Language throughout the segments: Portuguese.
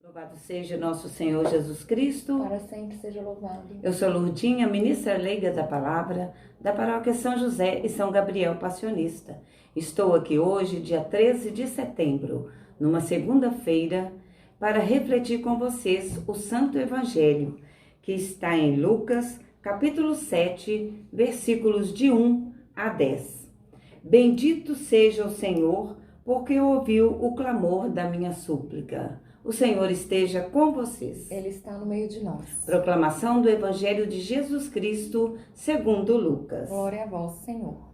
Louvado seja nosso Senhor Jesus Cristo. Para sempre seja louvado. Eu sou Lourdinha, ministra leiga da palavra da paróquia São José e São Gabriel Passionista. Estou aqui hoje, dia 13 de setembro, numa segunda-feira, para refletir com vocês o Santo Evangelho, que está em Lucas, capítulo 7, versículos de 1 a 10. Bendito seja o Senhor, porque ouviu o clamor da minha súplica. O Senhor esteja com vocês. Ele está no meio de nós. Proclamação do Evangelho de Jesus Cristo, segundo Lucas. Glória a vós, Senhor.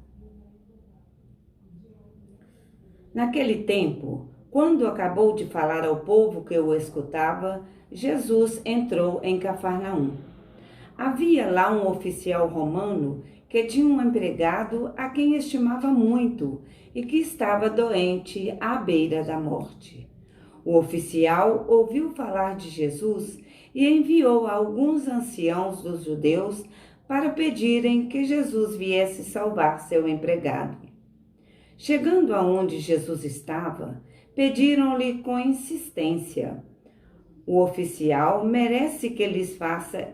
Naquele tempo, quando acabou de falar ao povo que o escutava, Jesus entrou em Cafarnaum. Havia lá um oficial romano que tinha um empregado a quem estimava muito e que estava doente à beira da morte. O oficial ouviu falar de Jesus e enviou alguns anciãos dos judeus para pedirem que Jesus viesse salvar seu empregado. Chegando aonde Jesus estava, pediram-lhe com insistência: o oficial merece que lhe faça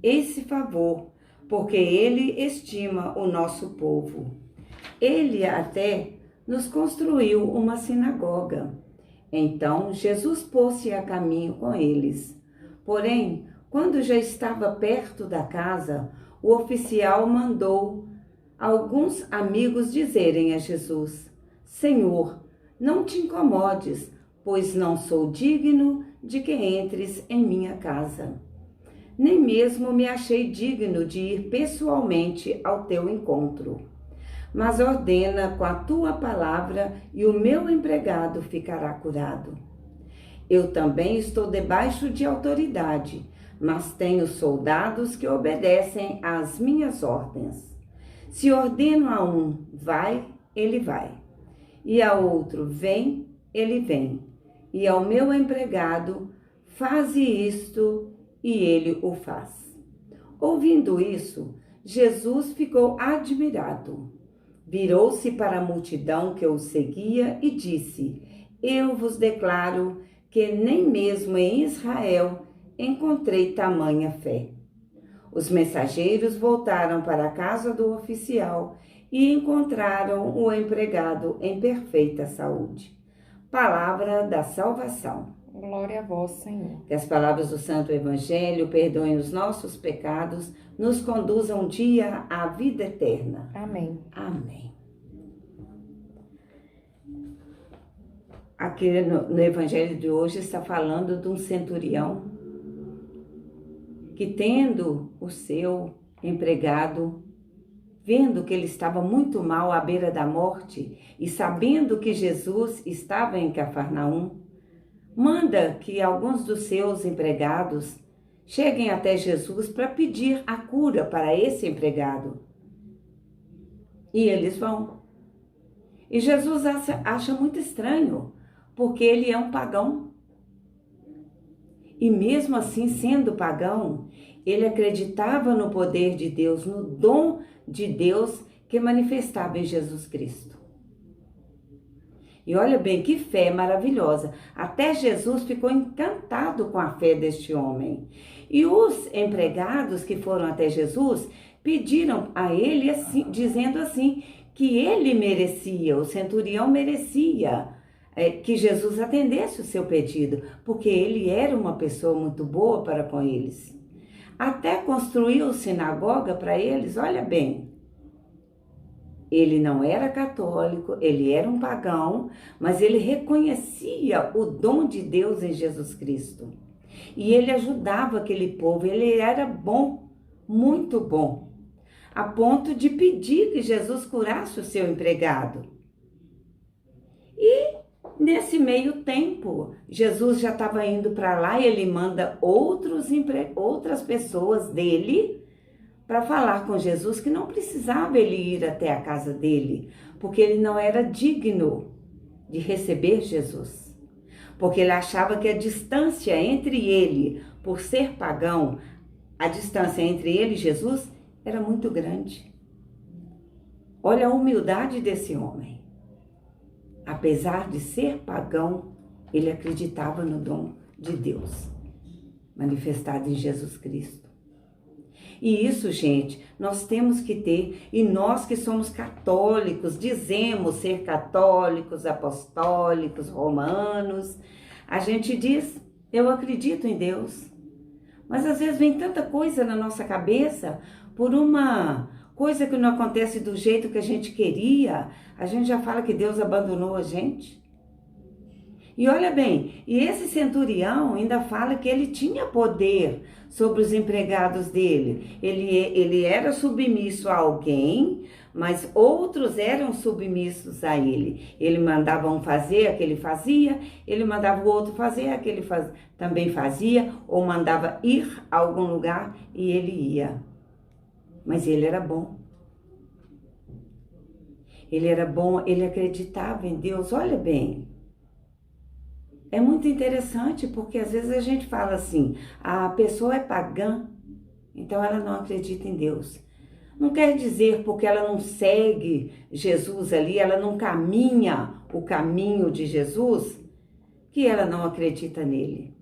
esse favor, porque ele estima o nosso povo. Ele até nos construiu uma sinagoga. Então Jesus pôs-se a caminho com eles. Porém, quando já estava perto da casa, o oficial mandou alguns amigos dizerem a Jesus: Senhor, não te incomodes, pois não sou digno de que entres em minha casa. Nem mesmo me achei digno de ir pessoalmente ao teu encontro. Mas ordena com a tua palavra e o meu empregado ficará curado. Eu também estou debaixo de autoridade, mas tenho soldados que obedecem às minhas ordens. Se ordeno a um, vai, ele vai. E a outro, vem, ele vem. E ao meu empregado, faze isto, e ele o faz. Ouvindo isso, Jesus ficou admirado. Virou-se para a multidão que o seguia e disse: Eu vos declaro que nem mesmo em Israel encontrei tamanha fé. Os mensageiros voltaram para a casa do oficial e encontraram o empregado em perfeita saúde. Palavra da salvação. Glória a vós, Senhor. Que as palavras do Santo Evangelho perdoem os nossos pecados, nos conduzam um dia à vida eterna. Amém. Amém. Aqui no Evangelho de hoje está falando de um centurião que, tendo o seu empregado, vendo que ele estava muito mal à beira da morte e sabendo que Jesus estava em Cafarnaum, manda que alguns dos seus empregados cheguem até Jesus para pedir a cura para esse empregado. E eles vão. E Jesus acha muito estranho, porque ele é um pagão. E mesmo assim, sendo pagão, ele acreditava no poder de Deus, no dom de Deus que manifestava em Jesus Cristo. E olha bem, que fé maravilhosa. Até Jesus ficou encantado com a fé deste homem. E os empregados que foram até Jesus pediram a ele, assim, dizendo assim, que ele merecia, o centurião merecia que Jesus atendesse o seu pedido, porque ele era uma pessoa muito boa para com eles. Até construiu sinagoga para eles, olha bem. Ele não era católico, ele era um pagão, mas ele reconhecia o dom de Deus em Jesus Cristo. E ele ajudava aquele povo, ele era bom, muito bom, a ponto de pedir que Jesus curasse o seu empregado. E nesse meio tempo, Jesus já estava indo para lá e ele manda outras pessoas dele para falar com Jesus que não precisava ele ir até a casa dele, porque ele não era digno de receber Jesus. Porque ele achava que a distância entre ele, por ser pagão, a distância entre ele e Jesus era muito grande. Olha a humildade desse homem. Apesar de ser pagão, Ele acreditava no dom de Deus, manifestado em Jesus Cristo. E isso, gente, nós temos que ter, e nós que somos católicos, dizemos ser católicos, apostólicos, romanos, a gente diz, eu acredito em Deus. Mas às vezes vem tanta coisa na nossa cabeça, por uma coisa que não acontece do jeito que a gente queria, a gente já fala que Deus abandonou a gente. E olha bem, e esse centurião ainda fala que ele tinha poder sobre os empregados dele. Ele era submisso a alguém, mas outros eram submissos a ele. Ele mandava um fazer, aquele fazia, ele mandava o outro fazer, aquele também fazia, ou mandava ir a algum lugar e ele ia. Mas ele era bom. Ele era bom, ele acreditava em Deus. Olha bem. É muito interessante, porque às vezes a gente fala assim, a pessoa é pagã, então ela não acredita em Deus. Não quer dizer porque ela não segue Jesus ali, ela não caminha o caminho de Jesus, que ela não acredita nele.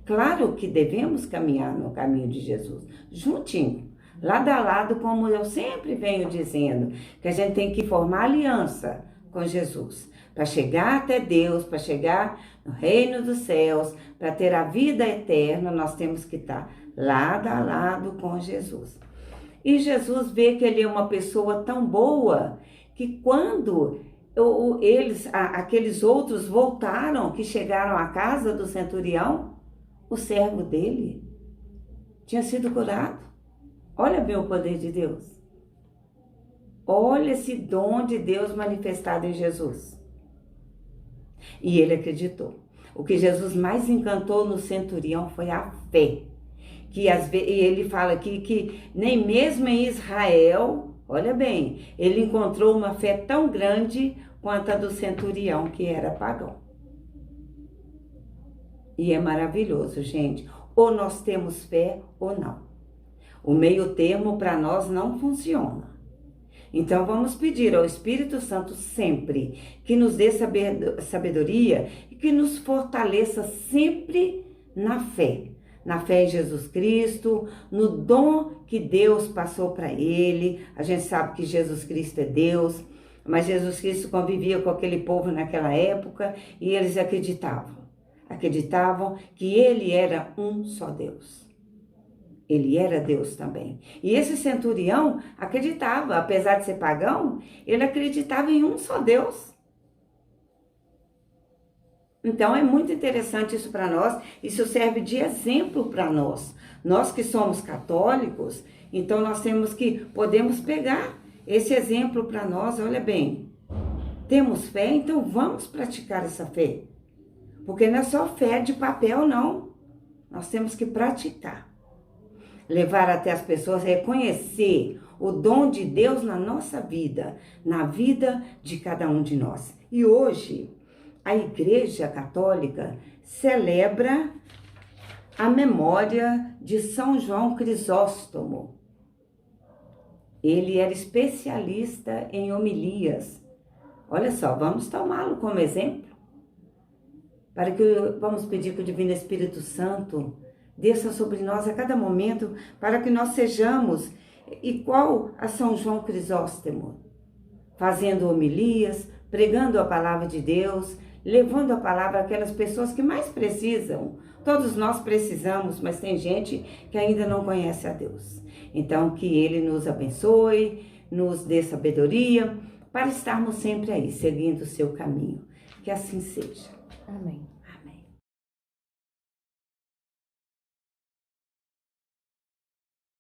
Claro que devemos caminhar no caminho de Jesus, juntinho, lado a lado, como eu sempre venho dizendo, que a gente tem que formar aliança com Jesus, para chegar até Deus, para chegar no reino dos céus, para ter a vida eterna, nós temos que estar lado a lado com Jesus. E Jesus vê que ele é uma pessoa tão boa, que quando aqueles outros voltaram, que chegaram à casa do centurião, o servo dele tinha sido curado. Olha bem o poder de Deus. Olha esse dom de Deus manifestado em Jesus. E ele acreditou. O que Jesus mais encantou no centurião foi a fé. E ele fala aqui que nem mesmo em Israel, olha bem, ele encontrou uma fé tão grande quanto a do centurião, que era pagão. E é maravilhoso, gente. Ou nós temos fé ou não. O meio termo para nós não funciona. Então vamos pedir ao Espírito Santo sempre que nos dê sabedoria e que nos fortaleça sempre na fé em Jesus Cristo, no dom que Deus passou para ele. A gente sabe que Jesus Cristo é Deus, mas Jesus Cristo convivia com aquele povo naquela época e eles acreditavam que ele era um só Deus. Ele era Deus também. E esse centurião acreditava, apesar de ser pagão, ele acreditava em um só Deus. Então é muito interessante isso para nós, isso serve de exemplo para nós. Nós que somos católicos, então nós podemos pegar esse exemplo para nós, olha bem. Temos fé, então vamos praticar essa fé. Porque não é só fé de papel, não. Nós temos que praticar. Levar até as pessoas, reconhecer o dom de Deus na nossa vida, na vida de cada um de nós. E hoje, a Igreja Católica celebra a memória de São João Crisóstomo. Ele era especialista em homilias. Olha só, vamos tomá-lo como exemplo. Vamos pedir que o Divino Espírito Santo desça sobre nós a cada momento, para que nós sejamos igual a São João Crisóstomo, fazendo homilias, pregando a palavra de Deus, levando a palavra àquelas pessoas que mais precisam. Todos nós precisamos, mas tem gente que ainda não conhece a Deus. Então, que Ele nos abençoe, nos dê sabedoria, para estarmos sempre aí, seguindo o seu caminho. Que assim seja. Amém.